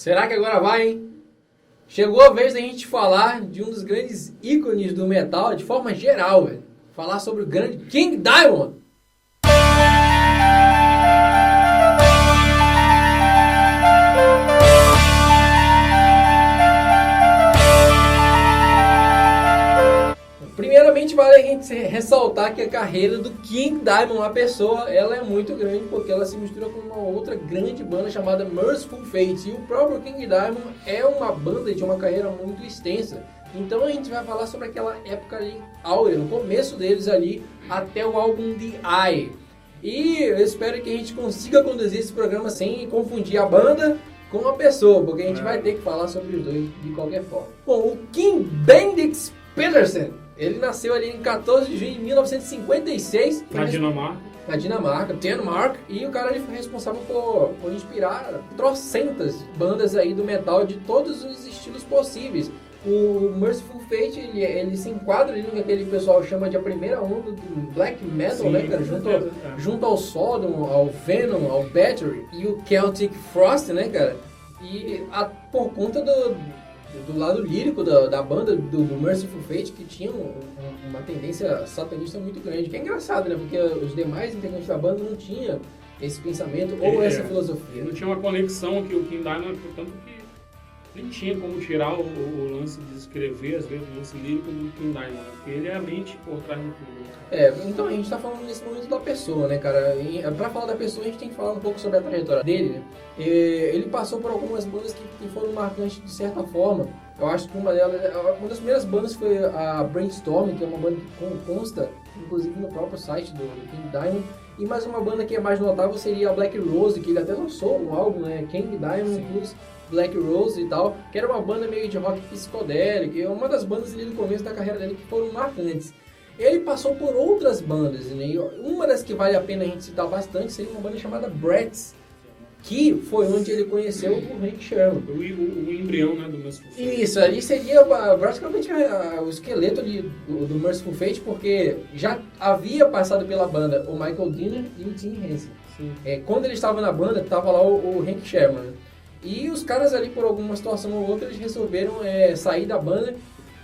Será que agora vai, hein? Chegou a vez da gente falar de um dos grandes ícones do metal de forma geral, velho. Falar sobre o grande King Diamond. Primeiramente, vale a gente ressaltar que a carreira do King Diamond, a pessoa, ela é muito grande porque ela se mistura com uma outra grande banda chamada Mercyful Fate. E o próprio King Diamond é uma banda de uma carreira muito extensa. Então a gente vai falar sobre aquela época ali áurea, no começo deles ali, até o álbum The Eye. E eu espero que a gente consiga conduzir esse programa sem confundir a banda com a pessoa, porque a gente vai ter que falar sobre os dois de qualquer forma. Bom, o Kim Bendix Pedersen, ele nasceu ali em 14 de junho de 1956. Na Dinamarca, Denmark. E o cara ele foi responsável por inspirar trocentas bandas aí do metal de todos os estilos possíveis. O Mercyful Fate, ele se enquadra ali no que aquele pessoal chama de a primeira onda do black metal, sim, né, cara? Junto ao Sodom, ao Venom, ao Battery e o Celtic Frost, né, cara? E por conta do lado lírico da banda, do Mercyful Fate, que tinha uma tendência satanista muito grande. Que é engraçado, né? Porque os demais integrantes da banda não tinham esse pensamento ou essa filosofia. Não tinha uma conexão que o King Diamond, portanto, que nem tinha como tirar o lance de escrever, às vezes, o lance lírico do King Diamond, porque ele é a mente por trás do tudo. Então a gente tá falando nesse momento da pessoa, né, cara? E pra falar da pessoa, a gente tem que falar um pouco sobre a trajetória dele, né? Ele passou por algumas bandas que foram marcantes de certa forma. Eu acho que uma das primeiras bandas foi a Brainstorm, que é uma banda que consta, inclusive, no próprio site do King Diamond. E mais uma banda que é mais notável seria a Black Rose, que ele até lançou um álbum, né? King Diamond Plus Black Rose e tal, que era uma banda meio de rock psicodélico, e é uma das bandas ali no começo da carreira dele que foram marcantes. Ele passou por outras bandas, né? E uma das que vale a pena a gente citar bastante seria uma banda chamada Bratz, que foi onde ele conheceu o Hank Shermann. O embrião, né, do Mercyful Fate. Isso, ali seria praticamente o esqueleto do Mercyful Fate, porque já havia passado pela banda o Michael Dinner e o Tim Henson. Quando ele estava na banda, estava lá o Hank Shermann. E os caras ali, por alguma situação ou outra, eles resolveram sair da banda.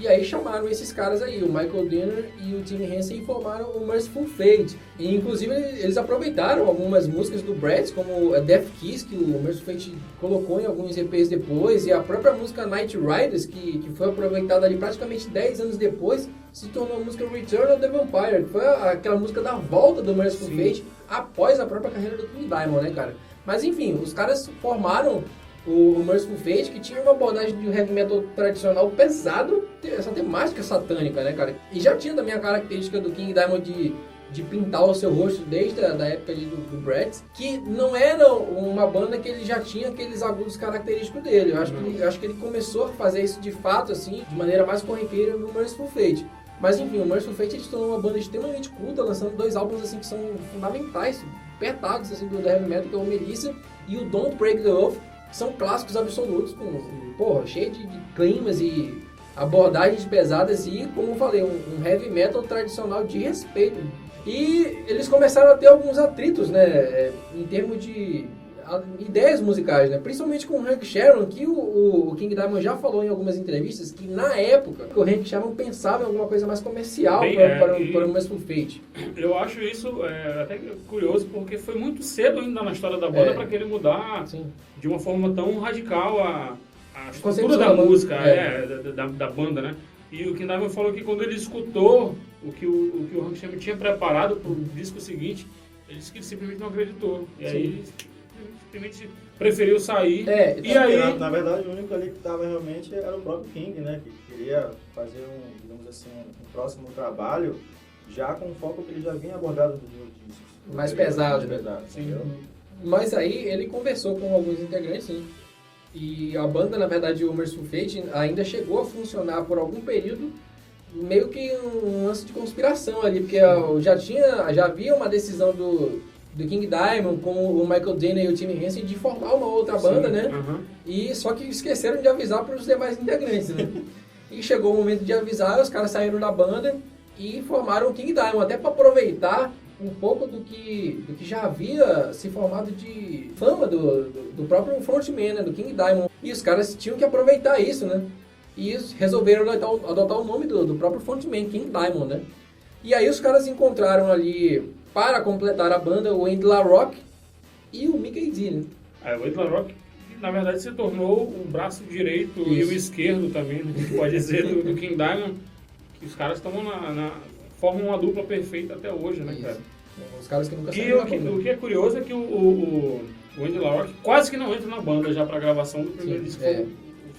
E aí chamaram esses caras aí, o Michael Dinner e o Tim Henson, e formaram o Mercyful Fate. E inclusive eles aproveitaram algumas músicas do Bratz, como a Death Kiss, que o Mercyful Fate colocou em alguns EPs depois, e a própria música Night Riders, que foi aproveitada ali praticamente 10 anos depois, se tornou a música Return of the Vampire, que foi aquela música da volta do Mercyful Fate após a própria carreira do King Diamond, né, cara? Mas enfim, os caras formaram o Mercyful Fate, que tinha uma abordagem de um heavy metal tradicional pesado, essa temática satânica, né, cara? E já tinha também a característica do King Diamond de pintar o seu rosto desde a época do Bratz, que não era uma banda que ele já tinha aqueles agudos característicos dele. Eu acho que ele começou a fazer isso de fato, assim, de maneira mais corriqueira no Mercyful Fate. Mas enfim, o Mercyful Fate se tornou uma banda extremamente culta, lançando 2 álbuns assim que são fundamentais, petados assim, do heavy metal, que é o Melissa e o Don't Break the Oath. São clássicos absolutos, cheio de climas e abordagens pesadas e, como eu falei, um heavy metal tradicional de respeito. E eles começaram a ter alguns atritos, né, em termos de ideias musicais, né, principalmente com o Hank Shermann, que o King Diamond já falou em algumas entrevistas que na época o Hank Shermann pensava em alguma coisa mais comercial para o Mercyful Fate. Eu acho isso até curioso, porque foi muito cedo ainda na história da banda para querer mudar de uma forma tão radical a estrutura da música, da banda, né? E o King Diamond falou que quando ele escutou o que o Hank Shermann tinha preparado para o disco seguinte, ele disse que ele simplesmente não acreditou. E aí ele simplesmente preferiu sair. E aí, na verdade, o único ali que estava realmente era o próprio King, né? Que queria fazer digamos assim, um próximo trabalho já com o foco que ele já vinha abordado nos outros discos. Mais pesado. Sim. Mas aí ele conversou com alguns integrantes, né? E a banda, na verdade, o Mercyful Fate, ainda chegou a funcionar por algum período, meio que um lance de conspiração ali, porque já havia uma decisão do King Diamond com o Michael Dinner e o Tim Henson de formar uma outra banda, né? E só que esqueceram de avisar para os demais integrantes, né? E chegou o momento de avisar, os caras saíram da banda e formaram o King Diamond, até para aproveitar um pouco do que já havia se formado de fama do próprio frontman, né, do King Diamond. E os caras tinham que aproveitar isso, né? E resolveram adotar o nome do próprio frontman, King Diamond, né? E aí os caras encontraram ali, para completar a banda, o Andy LaRocque e o Mikkey Dee, né? O Andy LaRocque, na verdade, se tornou o braço direito e o esquerdo também, né, a gente pode dizer, do King Diamond, que os caras estão formam uma dupla perfeita até hoje, né, cara? Os caras que nunca saíram da banda. O que é curioso é que o Andy LaRocque quase que não entra na banda já para a gravação do primeiro disco.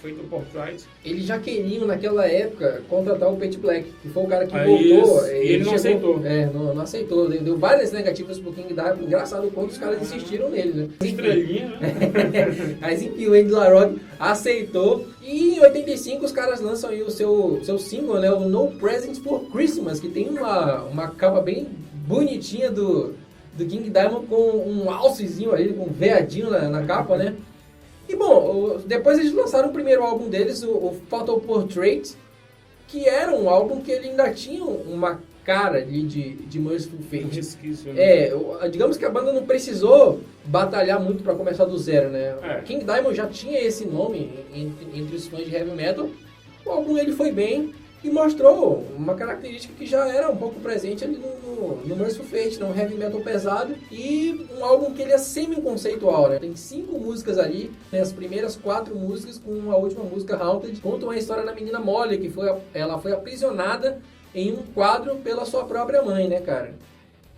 Feito o Portrait. Eles já queriam, naquela época, contratar o Pat Black, que foi o cara que voltou. E ele não aceitou. Não aceitou. Deu várias negativas pro King Diamond. Engraçado quanto os caras insistiram nele, né? Estrelinha, né? Mas enfim, o Andy LaRocque aceitou. E em 85 os caras lançam aí o seu single, né? O No Presents for Christmas, que tem uma capa bem bonitinha do King Diamond com um alcezinho ali, com um veadinho na capa, né? E bom, depois eles lançaram o primeiro álbum deles, o Photo Portrait, que era um álbum que ele ainda tinha uma cara ali de Mercyful Fate. Resquício, né? Digamos que a banda não precisou batalhar muito para começar do zero, né? King Diamond já tinha esse nome entre os fãs de heavy metal. O álbum ele foi bem e mostrou uma característica que já era um pouco presente ali no Mercyful Fate, um heavy metal pesado e um álbum que ele é semi-conceitual, né? Tem 5 músicas ali, né? As primeiras 4 músicas com a última música, Haunted, contam a história da menina Molly, que ela foi aprisionada em um quadro pela sua própria mãe, né, cara?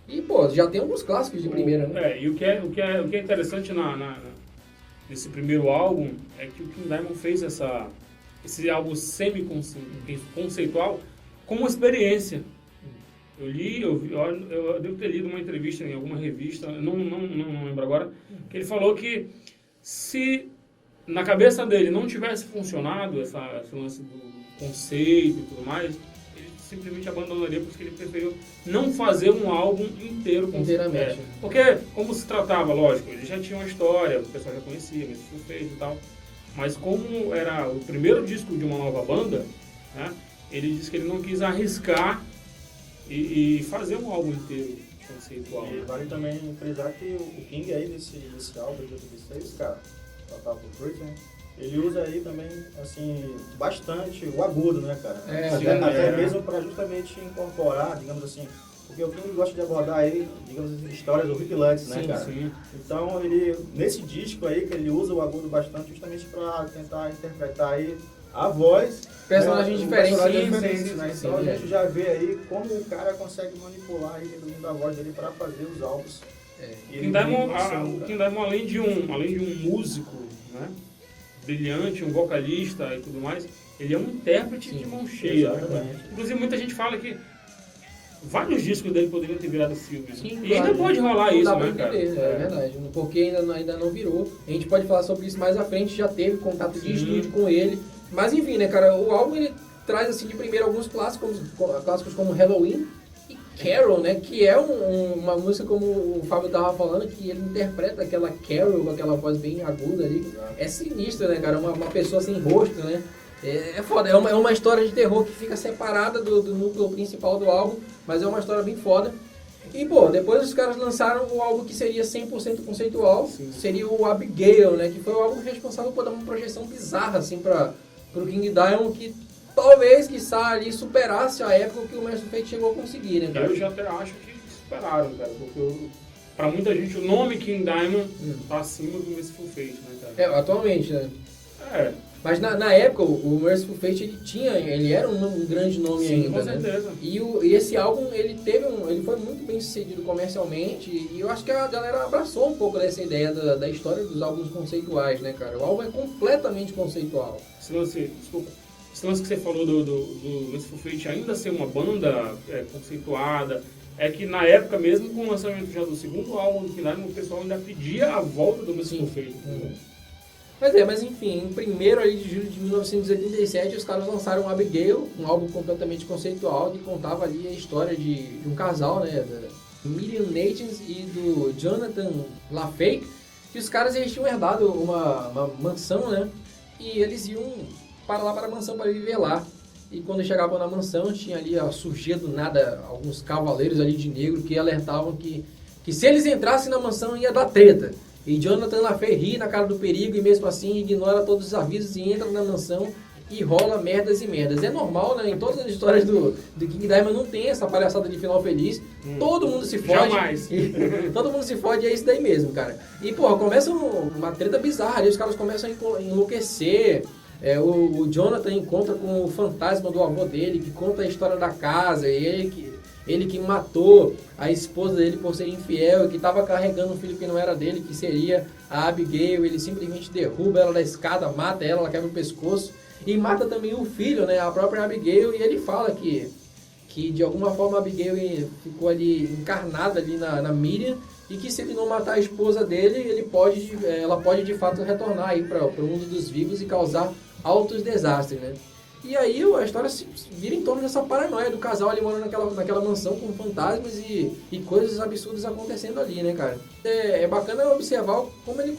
E, pô, já tem alguns clássicos de primeira, né? E o que é interessante nesse primeiro álbum é que o King Diamond fez esse álbum semi-conceitual como experiência. Eu devo ter lido uma entrevista em alguma revista, não lembro agora, que ele falou que se na cabeça dele não tivesse funcionado esse lance do conceito e tudo mais, ele simplesmente abandonaria porque ele preferiu não fazer um álbum inteiro. Inteiramente. Porque, como se tratava, lógico, ele já tinha uma história, o pessoal já conhecia, mas foi feito e tal. Mas como era o primeiro disco de uma nova banda, né, ele disse que ele não quis arriscar e fazer um álbum inteiro conceitual. E vale também frisar que o King aí desse álbum de 86, cara, Total Fruit, né, ele usa aí também, assim, bastante o agudo, né, cara? Até mesmo para justamente incorporar, digamos assim, porque o King gosta de abordar aí, digamos assim, histórias do Rick Lutz, né, cara? Sim. Então, ele, nesse disco aí, que ele usa o agudo bastante justamente para tentar interpretar aí a voz. Personagens diferentes. Né? Então, a gente já vê aí como o cara consegue manipular aí, reduzindo a voz dele para fazer os álbuns. O King Diamond, além de um músico, né, brilhante, um vocalista e tudo mais, ele é um intérprete de mão cheia. Né? Inclusive, muita gente fala que vários discos dele poderiam ter virado filme. Sim, e ainda pode rolar isso, né, cara? É verdade. Porque ainda não virou. A gente pode falar sobre isso mais à frente, já teve contato de estúdio com ele. Mas enfim, né, cara, o álbum ele traz assim de primeiro alguns clássicos como Halloween e Carol, né, que é uma música como o Fábio tava falando, que ele interpreta aquela Carol com aquela voz bem aguda ali. É sinistro, né, cara, uma pessoa sem rosto, né. É foda, é uma história de terror que fica separada do núcleo principal do álbum, mas é uma história bem foda. E, pô, depois os caras lançaram o álbum que seria 100% conceitual, seria o Abigail, né, que foi o álbum responsável por dar uma projeção bizarra, assim, pro King Diamond, que talvez, quiçá, ali superasse a época que o Mercyful Fate chegou a conseguir, né, cara? Eu já até acho que superaram, cara, porque pra muita gente o nome King Diamond tá acima do Mercyful Fate, né, cara? Atualmente, né? É. Mas na época, o Mercyful Fate, ele era um grande nome ainda, com certeza. Né? E esse álbum, ele foi muito bem sucedido comercialmente, e eu acho que a galera abraçou um pouco dessa ideia da história dos álbuns conceituais, né, cara? O álbum é completamente conceitual. Esse lance que você falou do Mercyful Fate ainda ser uma banda conceituada, é que na época mesmo, com o lançamento já do segundo álbum do King Diamond, o pessoal ainda pedia a volta do Mercyful Fate. Mas enfim, em 1º ali de julho de 1987, os caras lançaram Abigail, um álbum completamente conceitual que contava ali a história de um casal, né, da Miriam Nathan e do Jonathan LaFake, que os caras eles tinham herdado uma mansão, né, e eles iam para lá para a mansão para viver lá. e quando chegavam na mansão, tinha ali, surgia do nada, alguns cavaleiros ali de negro que alertavam que se eles entrassem na mansão ia dar treta. E Jonathan LaFay ri na cara do perigo e mesmo assim ignora todos os avisos e entra na mansão e rola merdas e merdas. É normal, né? Em todas as histórias do King Diamond não tem essa palhaçada de final feliz. Todo mundo se fode. Jamais. Todo mundo se fode e é isso daí mesmo, cara. E, porra, começa uma treta bizarra ali, os caras começam a enlouquecer. O Jonathan encontra com o fantasma do avô dele, que conta a história da casa, e ele que matou a esposa dele por ser infiel, que estava carregando um filho que não era dele, que seria a Abigail. Ele simplesmente derruba ela da escada, mata ela quebra o pescoço. E mata também o filho, né, a própria Abigail, e ele fala que de alguma forma a Abigail ficou ali encarnada ali na Miriam, e que se ele não matar a esposa dele, ela pode de fato retornar aí para o mundo dos vivos e causar altos desastres, né? E aí a história se vira em torno dessa paranoia do casal ali morando naquela mansão com fantasmas e coisas absurdas acontecendo ali, né, cara? É bacana observar como ele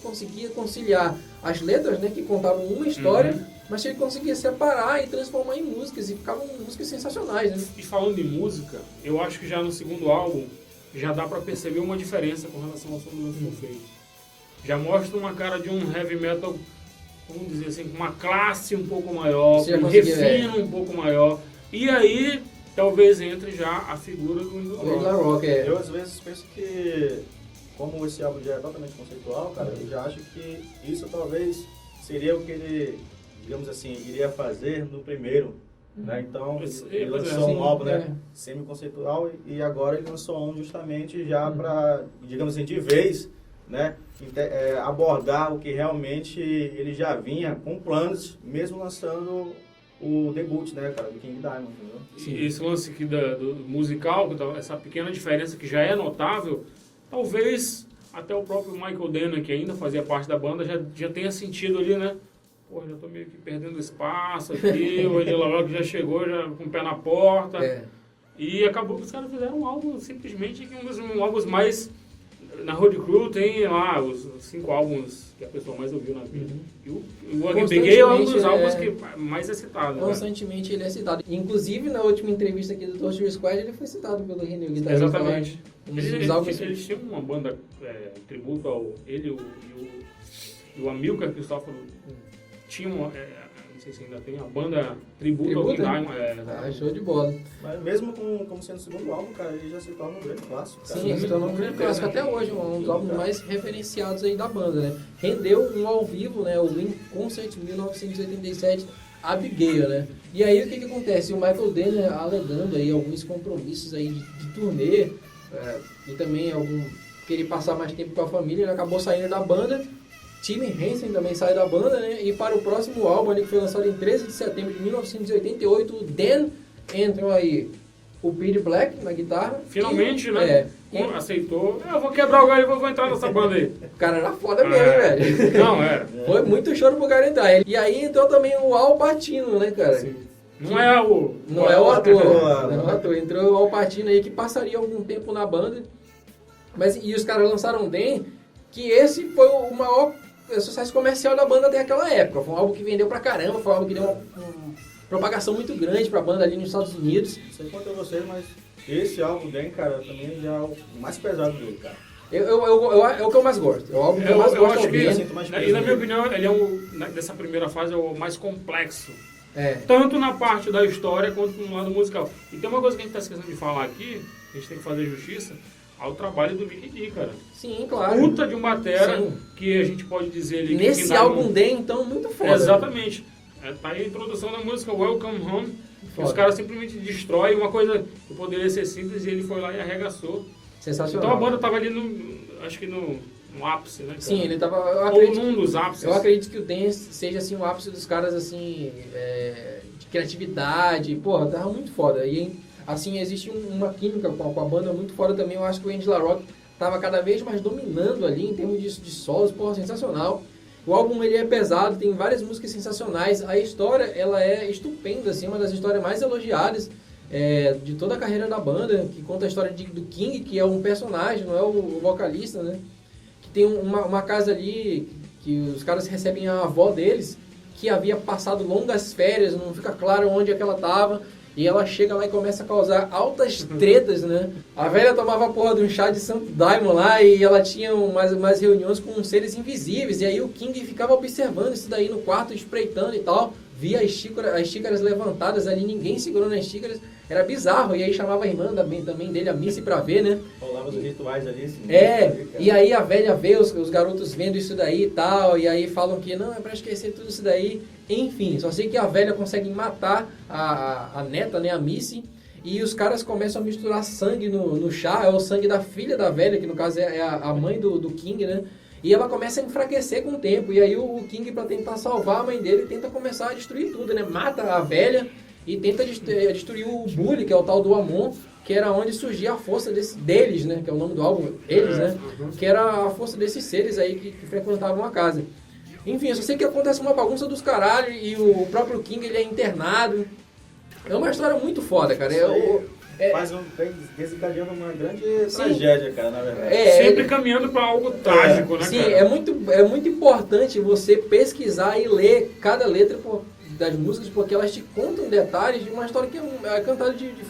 conseguia conciliar as letras, né, que contavam uma história, mas ele conseguia separar e transformar em músicas, e ficavam músicas sensacionais, né? E falando de música, eu acho que já no segundo álbum já dá pra perceber uma diferença com relação ao som do Mercyful Fate. Já mostra uma cara de um heavy metal, vamos dizer assim, com uma classe um pouco maior, um refino um pouco maior. E aí, talvez entre já a figura do Angela Rock. Eu às vezes penso que, como esse álbum já é totalmente conceitual, cara, eu já acho que isso talvez seria o que ele, digamos assim, iria fazer no primeiro. Né? Então, ele lançou um álbum, né, semi-conceitual, e agora ele lançou um justamente já para, digamos assim, de vez, né, abordar o que realmente ele já vinha com planos, mesmo lançando o debut, né, cara, do King Diamond, entendeu? E esse lance aqui do musical, essa pequena diferença que já é notável, talvez até o próprio Michael Denner, que ainda fazia parte da banda, já tenha sentido ali, né? Pô, já tô meio que perdendo espaço aqui, o Angela Rock já chegou já com o pé na porta. E acabou que os caras fizeram um álbum simplesmente que um dos álbuns mais... Na Road Crew tem lá os 5 álbuns que a pessoa mais ouviu na vida. E o Abigail é um dos álbuns que mais é citado. Constantemente ele é citado. Inclusive, na última entrevista aqui do Torture Squad, ele foi citado pelo René Guitarra. Exatamente. Eles tinham uma banda tributo ao ele e o Amilcar Cristóforo. Tinha não sei se ainda tem, a banda tributo ao King Diamond. Show de bola. Mas mesmo como sendo o segundo álbum, cara, ele já se torna um grande clássico. Cara. Sim, se torna um grande clássico até hoje, um dos álbuns mais referenciados aí da banda, né? Rendeu um ao vivo, né? O Wing Concert 1987, Abigail, né? E aí o que acontece? O Michael Denner alegando aí alguns compromissos aí de turnê, e também querer passar mais tempo com a família, ele acabou saindo da banda. Tim Henson também sai da banda, né? E para o próximo álbum, que foi lançado em 13 de setembro de 1988, o Dan entrou aí o Peter Black na guitarra. Finalmente, né? Aceitou. Eu vou quebrar o galho e vou entrar nessa banda aí. O cara era foda mesmo, velho. Não, era. Foi muito choro pro cara entrar. E aí entrou também o Al Pacino, né, cara? Sim. Não é o ator. Entrou o Al Pacino aí, que passaria algum tempo na banda. E os caras lançaram o Dan, que esse foi o maior sucesso comercial da banda até aquela época. Foi um álbum que vendeu pra caramba, foi um álbum que deu uma propagação muito grande pra banda ali nos Estados Unidos. Não sei quanto a vocês, mas esse álbum Dan, cara, também já é o mais pesado dele, cara. É o que eu mais gosto. É o álbum que eu mais gosto. Acho que, e na minha opinião, ele é dessa primeira fase, é o mais complexo. Tanto na parte da história quanto no lado musical. E tem uma coisa que a gente tá esquecendo de falar aqui, a gente tem que fazer justiça ao trabalho do Mikkey Dee, cara. Sim, claro. Puta de um batera, que a gente pode dizer ali... Nesse álbum Dan, então, muito foda. Exatamente. Tá aí a introdução da música Welcome Home. Os caras simplesmente destroem uma coisa que poderia ser simples, e ele foi lá e arregaçou. Sensacional. Então a banda tava ali acho que no ápice, né, cara? Sim, ele tava... Ou num dos ápices. Eu acredito que o Dan seja, assim, o ápice dos caras, assim, de criatividade. Porra, tava muito foda. E, assim, existe uma química com a banda muito foda também. Eu acho que o Angela Rock tava cada vez mais dominando ali em termos de solos. Porra, sensacional. O álbum, ele é pesado, tem várias músicas sensacionais. A história, ela é estupenda, assim, uma das histórias mais elogiadas de toda a carreira da banda, que conta a história do King, que é um personagem, não é o vocalista, né? Que tem uma casa ali, que os caras recebem a avó deles, que havia passado longas férias, não fica claro onde é que ela tava. E ela chega lá e começa a causar altas tretas, né? A velha tomava a porra de um chá de Santo Daimon lá e ela tinha umas reuniões com seres invisíveis. E aí o King ficava observando isso daí no quarto, espreitando e tal. Via as xícaras levantadas ali, ninguém segurando as xícaras. Era bizarro. E aí chamava a irmã também dele, a Missy, pra ver, né? Rolava os rituais ali, assim. E aí a velha vê os garotos vendo isso daí e tal. E aí falam que não, é pra esquecer tudo isso daí. Enfim, só sei que a velha consegue matar a neta, né, a Missy. E os caras começam a misturar sangue no chá. É o sangue da filha da velha, que no caso é a mãe do King, né? E ela começa a enfraquecer com o tempo. E aí o King, para tentar salvar a mãe dele, tenta começar a destruir tudo, né? Mata a velha e tenta destruir o Bully, que é o tal do Amon, que era onde surgia a força deles, né? Que é o nome do álbum, eles, né? Que era a força desses seres aí que frequentavam a casa. Enfim, eu só sei que acontece uma bagunça dos caralho e o próprio King, ele é internado. É uma história muito foda, cara. Desencadeando uma grande tragédia, cara, na verdade. Sempre caminhando para algo trágico, né, sim, cara? É muito importante você pesquisar e ler cada letra das músicas, porque elas te contam detalhes de uma história que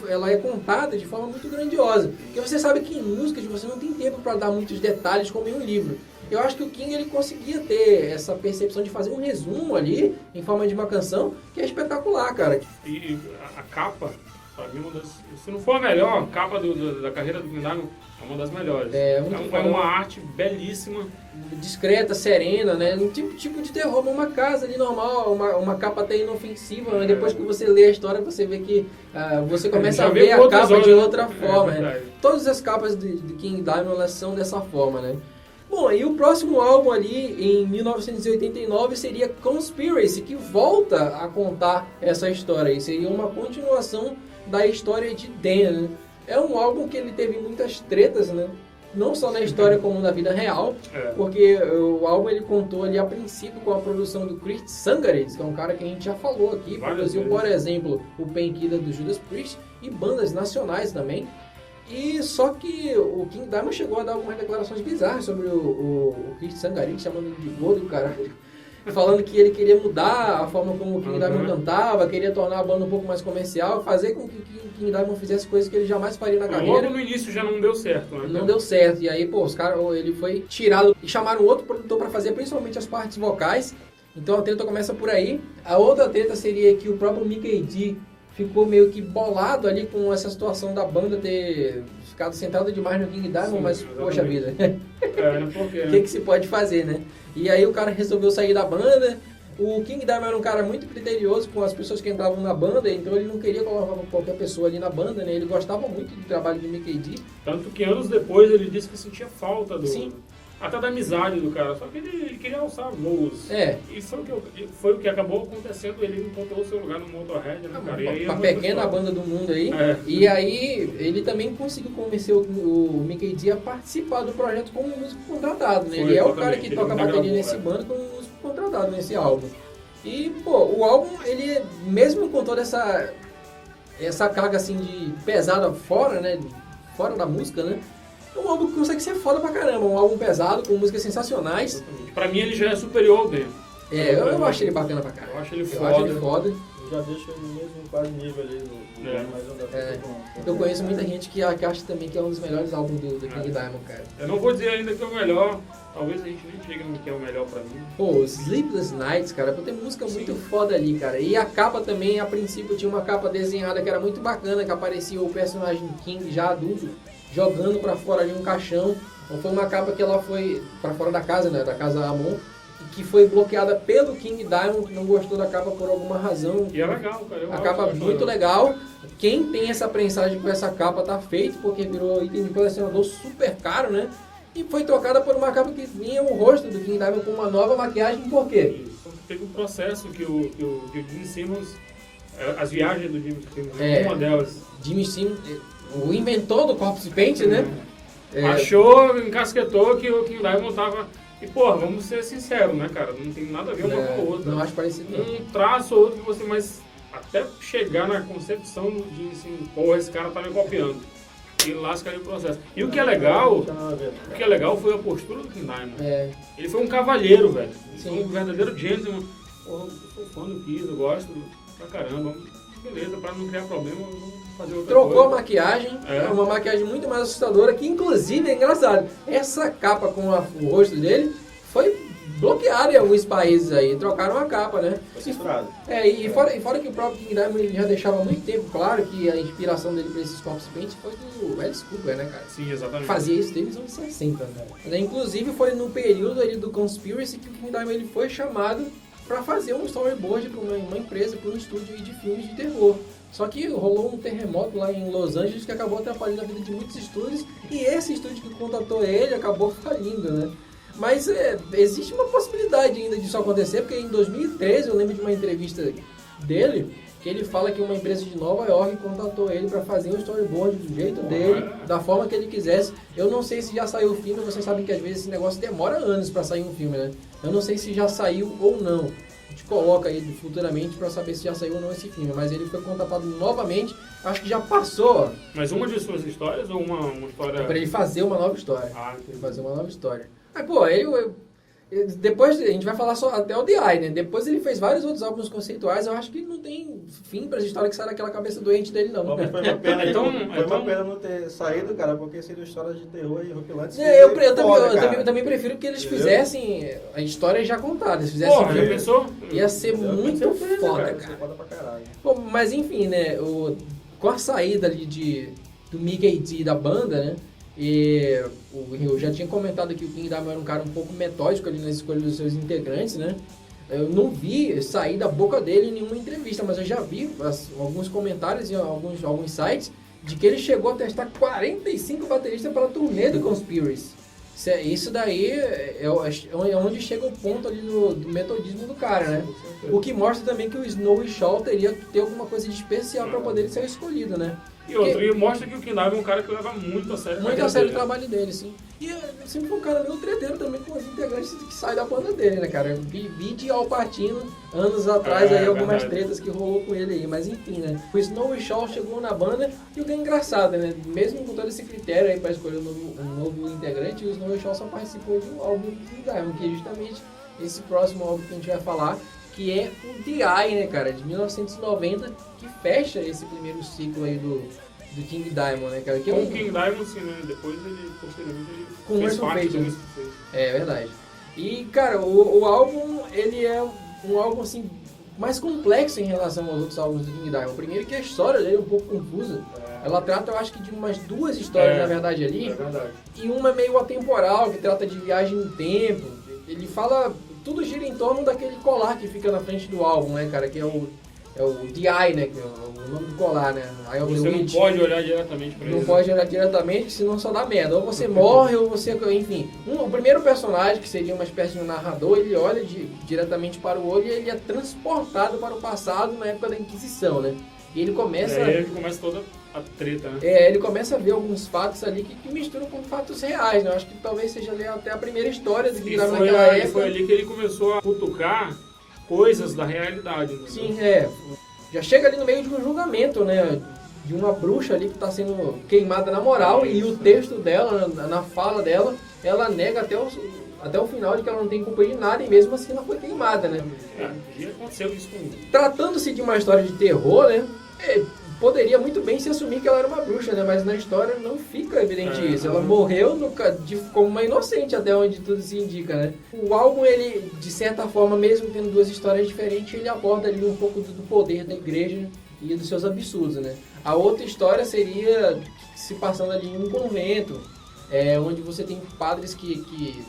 ela é contada de forma muito grandiosa. Porque você sabe que em músicas você não tem tempo para dar muitos detalhes como em um livro. Eu acho que o King, ele conseguia ter essa percepção de fazer um resumo ali, em forma de uma canção, que é espetacular, cara. E a capa, pra mim, se não for a melhor, a capa da carreira do King Diamond é uma das melhores. É uma arte belíssima. Discreta, serena, né? Um tipo de terror, uma casa ali normal, uma capa até inofensiva, né? Depois que você lê a história, você vê que você começa a ver a capa de outra forma. Né? Todas as capas de King Diamond, elas são dessa forma, né? Bom, e o próximo álbum ali, em 1989, seria Conspiracy, que volta a contar essa história. E seria uma continuação da história de Dan, né? É um álbum que ele teve muitas tretas, né? Não só na história como na vida real, porque o álbum ele contou ali a princípio com a produção do Chris Sangares, que é um cara que a gente já falou aqui, produziu, por exemplo, o Painkiller do Judas Priest e bandas nacionais também. E só que o King Diamond chegou a dar algumas declarações bizarras sobre o Chris Sangaris, chamando ele de gordo, caralho. Falando que ele queria mudar a forma como o King Diamond cantava, queria tornar a banda um pouco mais comercial, fazer com que o King Diamond fizesse coisas que ele jamais faria na carreira. Logo no início já não deu certo, né? Não deu certo. E aí, os caras, ele foi tirado e chamaram outro produtor para fazer principalmente as partes vocais. Então a treta começa por aí. A outra treta seria que o próprio Mikkey Dee ficou meio que bolado ali com essa situação da banda ter ficado centrada demais no King Diamond, mas exatamente. Poxa vida, o que se pode fazer, né? E aí o cara resolveu sair da banda. O King Diamond era um cara muito criterioso com as pessoas que entravam na banda, então ele não queria colocar qualquer pessoa ali na banda, né? Ele gostava muito do trabalho do Mikkey Dee. Tanto que anos depois ele disse que sentia falta até da amizade do cara, só que ele queria alçar voos. E foi o que acabou acontecendo, ele encontrou o seu lugar no Motorhead, né, cara? Uma pequena banda do mundo aí. E aí ele também conseguiu convencer o Mikkey Dee a participar do projeto como músico contratado, né? Ele é o cara que toca bateria nesse bando como músico contratado nesse álbum. E, o álbum, ele mesmo com toda essa carga assim de pesada fora, né? Fora da música, né? É um álbum que consegue ser foda pra caramba, um álbum pesado, com músicas sensacionais. Pra mim ele já é superior ao dele. Eu acho ele bacana pra caramba. Eu acho ele foda. Eu já deixo ele no mesmo quase nível ali mas eu conheço muita gente que acha também que é um dos melhores álbuns do King Diamond, cara. Eu não vou dizer ainda que é o melhor, talvez a gente nem chegue no que é o melhor pra mim. Sleepless Nights, cara, tem música muito foda ali, cara. E a capa também, a princípio, tinha uma capa desenhada que era muito bacana, que aparecia o personagem King já adulto, jogando pra fora de um caixão. Então foi uma capa que ela foi pra fora da casa, né, da casa Amon, que foi bloqueada pelo King Diamond, que não gostou da capa por alguma razão. E é legal, cara. A capa é muito legal. Quem tem essa prensagem com essa capa tá feito, porque virou item de colecionador super caro, né? E foi trocada por uma capa que vinha o rosto do King Diamond com uma nova maquiagem, por quê? Teve um processo que o Gene Simmons, as viagens do Gene Simmons, uma delas. Gene Simmons, o inventor do Corpse Paint, né? Achou, encasquetou que o King Diamond tava... E, vamos ser sinceros, né, cara? Não tem nada a ver uma com a outra. Não acho parecido. Um traço ou outro, mas até chegar na concepção de assim, esse cara tá me copiando. E lasca ali o processo. E o que é legal foi a postura do King Diamond. Ele foi um cavalheiro, velho. Ele foi um verdadeiro gentleman. porra, eu sou fã do Kiss, eu gosto pra caramba. Beleza, pra não criar problema, vamos fazer outra coisa. Trocou a maquiagem, uma maquiagem muito mais assustadora, que inclusive é engraçado. Essa capa com o rosto dele foi bloqueada em alguns países aí, trocaram a capa, né? Foi censurado. E fora que o próprio King Diamond ele já deixava há muito tempo claro que a inspiração dele pra esses corpse paint foi do Alice Cooper, né, cara? Sim, exatamente. Fazia isso desde os anos 60, né? Inclusive foi no período ali do Conspiracy que o King Diamond ele foi chamado para fazer um storyboard para uma empresa, para um estúdio de filmes de terror. Só que rolou um terremoto lá em Los Angeles que acabou atrapalhando a vida de muitos estúdios e esse estúdio que contatou ele acabou falindo, né? Mas existe uma possibilidade ainda disso acontecer, porque em 2013 eu lembro de uma entrevista dele que ele fala que uma empresa de Nova York contatou ele para fazer um storyboard do jeito dele, da forma que ele quisesse. Eu não sei se já saiu o filme, vocês sabem que às vezes esse negócio demora anos para sair um filme, né? Eu não sei se já saiu ou não. A gente coloca aí futuramente para saber se já saiu ou não esse filme, mas ele foi contatado novamente, acho que já passou. Mas uma de suas histórias ou uma história... Para ele fazer uma nova história. Entendi. Fazer uma nova história. Mas, pô, depois a gente vai falar só até o The Eye, né? Depois ele fez vários outros álbuns conceituais. Eu acho que não tem fim para as histórias que saem daquela cabeça doente dele, não. Foi uma pena, foi uma pena não ter saído, cara, porque seria histórias de terror e horripilantes. Eu também prefiro que eles fizessem a história já contada. Se fizessem já pensou? Ia ser muito foda, cara. Foda pra caralho. Pô, mas enfim, né? Com a saída ali do Mickey D da banda, né? E eu já tinha comentado que o King Diamond era um cara um pouco metódico ali na escolha dos seus integrantes, né? Eu não vi sair da boca dele em nenhuma entrevista, mas eu já vi alguns comentários em alguns sites de que ele chegou a testar 45 bateristas para a turnê do Conspiracy. Isso daí é onde chega o ponto ali do metodismo do cara, né? O que mostra também que o Snowy Shaw teria que ter alguma coisa de especial para poder ser escolhido, né? E mostra que o King Diamond é um cara que leva muito a sério o trabalho dele, sim. E sempre foi um cara meio treteiro também com os integrantes que saem da banda dele, né, cara? Vi de Al Pacino, anos atrás, aí algumas tretas que rolou com ele aí, mas enfim, né? O Snowy Shaw chegou na banda e o que é engraçado, né? Mesmo com todo esse critério aí pra escolher um novo integrante, o Snowy Shaw só participou de um álbum do King Diamond, que é justamente esse próximo álbum que a gente vai falar, que é o The Eye, né, cara, de 1990, que fecha esse primeiro ciclo aí do King Diamond, né, cara? Que com o King Diamond, sim, né? Depois posteriormente, com fez parte do Mercyful Fate. É verdade. E, cara, o álbum, ele é um álbum, assim, mais complexo em relação aos outros álbuns do King Diamond. Primeiro que a história dele é um pouco confusa. Ela trata, eu acho que de umas duas histórias, na verdade, ali. É verdade. E uma meio atemporal, que trata de viagem no tempo. Ele fala... Tudo gira em torno daquele colar que fica na frente do álbum, né, cara? Que é o The Eye, né? Que é o nome do colar, né? Eye of the Você Witch. não pode olhar diretamente pra ele. Não pode olhar diretamente, senão só dá merda. Ou você morre, ou você... Enfim, o primeiro personagem, que seria uma espécie de um narrador, ele olha diretamente para o olho e ele é transportado para o passado na época da Inquisição, né? E ele começa... ele começa toda a treta, né? Ele começa a ver alguns fatos ali que misturam com fatos reais, né? Eu acho que talvez seja ali até a primeira história do que dá naquela época. Foi ali que ele começou a cutucar coisas da realidade. Entendeu? Sim, já chega ali no meio de um julgamento, né? De uma bruxa ali que está sendo queimada na moral e o texto dela, na fala dela, ela nega até o final de que ela não tem culpa de nada e mesmo assim ela foi queimada, né? Já aconteceu isso com... Tratando-se de uma história de terror, né? Poderia muito bem se assumir que ela era uma bruxa, né? Mas na história não fica evidente isso. Ela morreu como uma inocente, até onde tudo se indica, né? O álbum, ele, de certa forma, mesmo tendo duas histórias diferentes, ele aborda ali um pouco do poder da igreja e dos seus absurdos, né? A outra história seria se passando ali em um convento, onde você tem padres que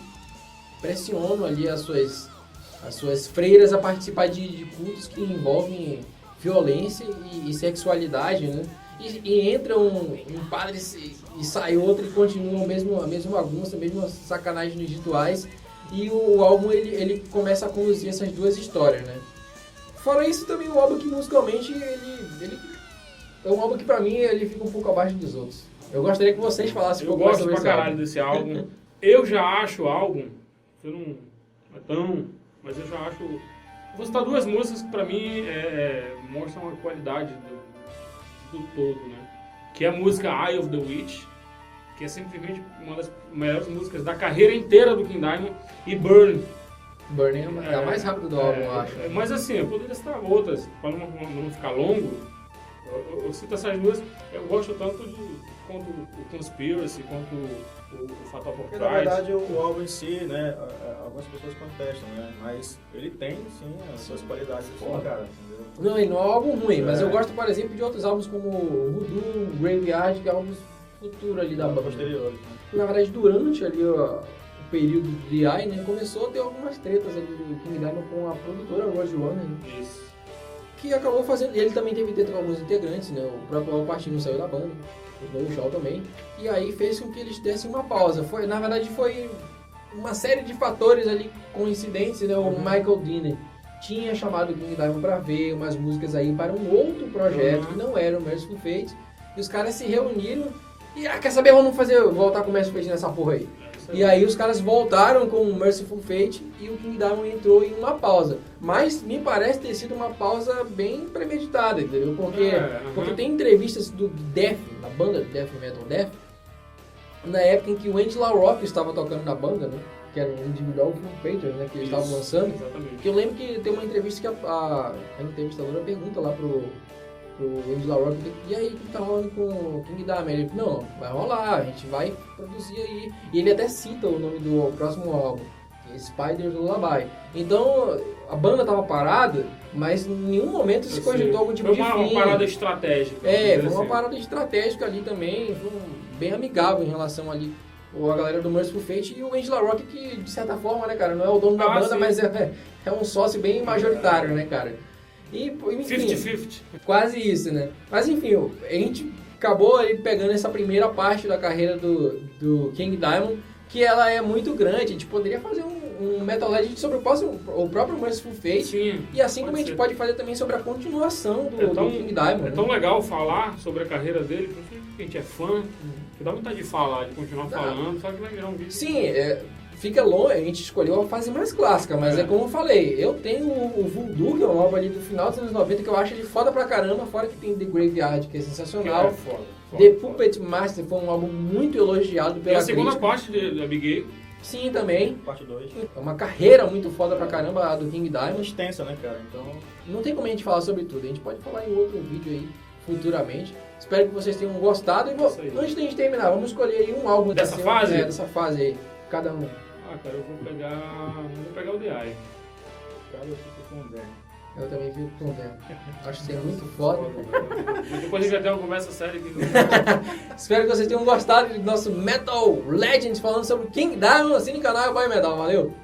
pressionam ali as suas freiras a participar de cultos que envolvem violência e sexualidade, né? E entra um padre e sai outro e continua a mesma bagunça, a mesma sacanagem nos rituais. E o álbum, ele começa a conduzir essas duas histórias, né? Fora isso, também o álbum que musicalmente, ele é um álbum que pra mim, ele fica um pouco abaixo dos outros. Eu gostaria que vocês falassem um pouco mais sobre esse álbum. Eu gosto pra caralho desse álbum. Eu já acho o álbum, você não é tão... Mas eu já acho... Vou citar duas músicas que pra mim mostram a qualidade do todo, né? Que é a música Eye of the Witch, que é simplesmente uma das melhores músicas da carreira inteira do King Diamond, e Burn, Burning é a mais rápida do álbum, eu acho. Mas assim, eu poderia citar outras, para não ficar longo. Eu cito essas duas, eu gosto tanto quanto o Conspiracy, quanto o Fatal Portrait. Na verdade, o álbum em si, né, algumas pessoas contestam, né, mas ele tem, sim, as suas qualidades, cara, entendeu? Não, ele não é um álbum ruim, mas eu gosto, por exemplo, de outros álbuns como Voodoo, Graveyard, que é álbuns futuro ali da banda. Posteriores, né? Na verdade, durante ali o período de DI, né, começou a ter algumas tretas ali do King Diamond com a produtora Roger Warner, né? Isso. Que acabou fazendo. Ele também teve treta com alguns integrantes, né? O próprio Al Pacino saiu da banda, o Shaw também. E aí fez com que eles dessem uma pausa. Na verdade, foi uma série de fatores ali coincidentes, né? O Michael Dinner tinha chamado o King Diamond para ver umas músicas aí para um outro projeto que não era o Mercyful Fate. E os caras se reuniram e, quer saber, vamos voltar com o Mercyful Fate nessa porra aí. E aí os caras voltaram com o Mercyful Fate e o King Diamond entrou em uma pausa. Mas me parece ter sido uma pausa bem premeditada, entendeu? Porque tem entrevistas do Death, da banda Death Metal Death, na época em que o Andy LaRocque estava tocando na banda, né? Que era um individual Full Painter, né? Que eles estavam lançando. Exatamente. Que eu lembro que tem uma entrevista que a entrevistadora pergunta lá pro Andy LaRocque, e aí, o que tá rolando com o King Diamond? Ele, não, vai rolar, a gente vai produzir aí. E ele até cita o nome do próximo álbum, que é Spider's Lullaby. Então, a banda tava parada, mas em nenhum momento se cogitou algum tipo de fim. Foi uma parada estratégica. Foi uma parada estratégica ali também, bem amigável em relação ali a galera do Mercyful Fate e o Andy LaRocque, que de certa forma, né, cara, não é o dono da banda, sim, mas é um sócio bem majoritário, né, cara. E, enfim, 50-50. Quase isso, né? Mas enfim, a gente acabou aí pegando essa primeira parte da carreira do King Diamond, que ela é muito grande. A gente poderia fazer um Metal Legend sobre o próprio Mercyful Fate. Sim, e assim como a gente pode fazer também sobre a continuação do King Diamond. É tão legal falar sobre a carreira dele, porque a gente é fã, que dá vontade de falar, de continuar falando, só que vai virar um vídeo. Sim, fica longe, a gente escolheu a fase mais clássica, mas é como eu falei, eu tenho o Voodoo, que é um álbum ali do final dos anos 90, que eu acho ele foda pra caramba, fora que tem The Graveyard, que é sensacional. Que é foda. The Puppet Master foi um álbum muito elogiado pela crítica. A segunda parte da Big A. Sim, também. Parte 2. É uma carreira muito foda pra caramba, a do King Diamond. Extensa, né, cara? Então... Não tem como a gente falar sobre tudo, a gente pode falar em outro vídeo aí, futuramente. Espero que vocês tenham gostado. E antes de a gente terminar, vamos escolher aí um álbum dessa fase? Dessa fase aí, cada um. Cara, eu vou pegar o The Eye. Cara, eu fico com o Dan. Eu também fico com o Dan. Acho que seria muito foda. Depois a gente vai ter uma conversa séria aqui. Espero que vocês tenham gostado do nosso Metal Legends falando sobre King Diamond. Assine o canal e vai Metal. Valeu!